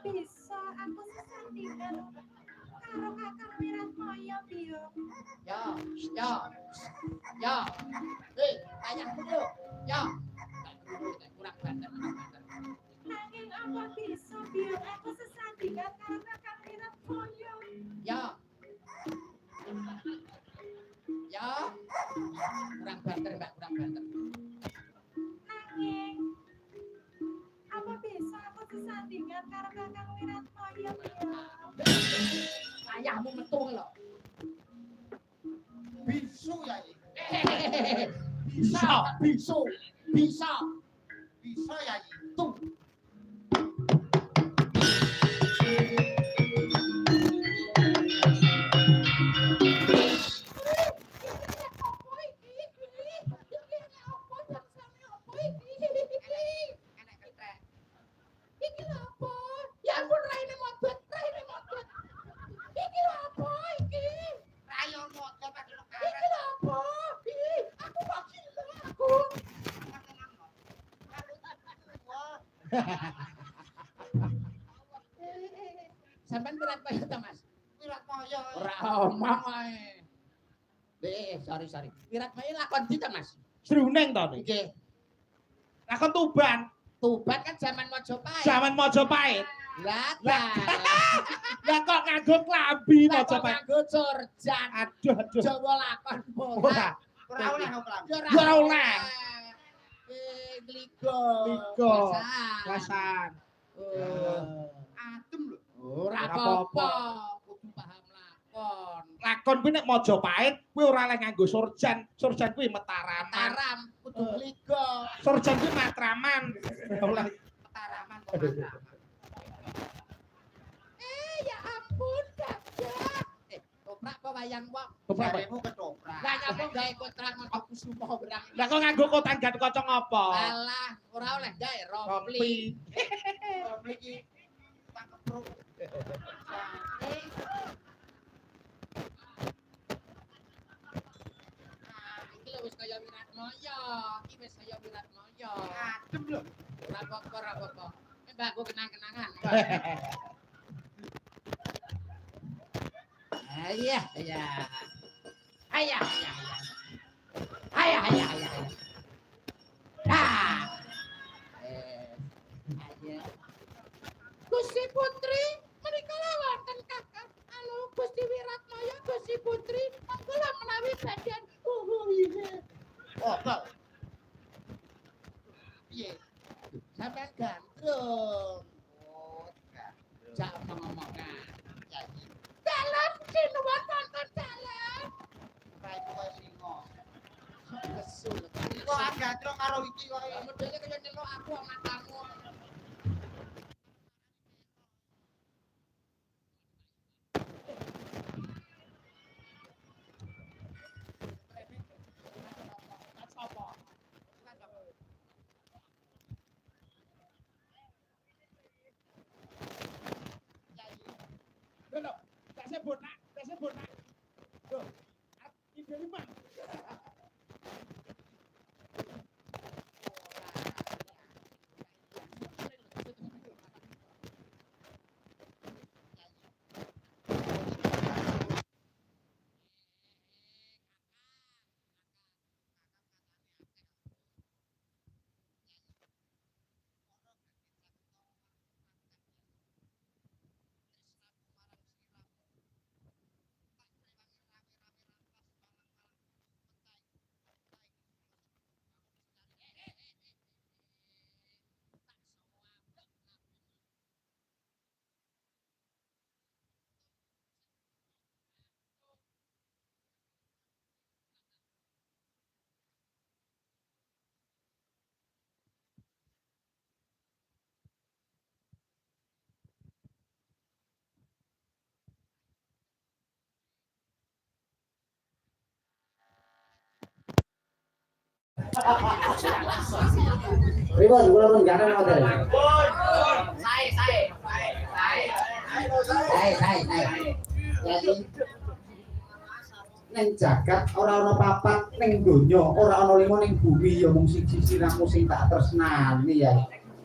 bisa aku sesandingan karo Kakang Wiratmaya piye? Ya, ya. Ya. Tanya dulu. Ya. Kurang banter. Nanging apa bisa biar aku sesandingan karo Kakang Wiratmaya? Ya. Ya. Kurang banter, Mbak, kurang banter. Nanging apa bisa aku sesandingan karo Kakang Wiratmaya piye? Ayahmu metu lho. Bisu ya. Bisa, bisu. Bisa. Bisa ya. Tuh. Sampeyan Wiratmaya ta, Mas? Wiratmaya. Ora omong ae. Sorry. Wiratmaya lakon ndi ta, Mas? Sruneng to niki. Nggih. Lakon Tuban. Tuban kan zaman Majapahit. Zaman Majapahit. Lah, Lah kok nganggo klambi kok Majapahit. nganggo jorjan. Aduh. Jawa lakon Ora. Ora oleh kok. Ya oleh. Gligo. Rasan. Adem lho. Ora apa-apa. Kudu paham lakon. Lakon kuwi nek Majapahit kuwi ora oleh nganggo surjan. Surjan kuwi Mataraman. Taram kudu gligo. Surjan kuwi Matraman. Oleh Petaraman kok Matraman. Ya ampun, Gajah. Toprak apa wayang wong? Jaremu ketoprak. Lah nyapa gawe kontrak ngono kusuma berang. Lah kok nganggo kotan gan kocong apa? Alah, ora oleh gawe rompli. Rompli iki tak kepruk. Iki lho wis kaya Wiratmaya. Iki wis kaya Wiratmaya. Adem lho. Ora apa-apa. Mbak aku kenang-kenangan. Ayah. Gusti Putri, menika lawanten Kakang. Anu Gusti Wiratmaya, Gusti Putri, kula menawi badan ini. Oh, Pak. Piye? Sampeyan gandrung. Oh, gandrung. Jak ngomong-ngomongan. Ya iki. Dalam sinuwun wonten dalam. Rai kowe singo. Kesul. Kok gandrung karo iki kok. Modele kaya nyeluk aku matamu. Lho, tak sebut nak. Lho, ide liman. Pripun kula pun gaten ngoten. Sae. Jadi ning jagat ora ana papat ning donya, ora ana lima ning bumi ya mung siji sirahmu sing tak tresnani ya.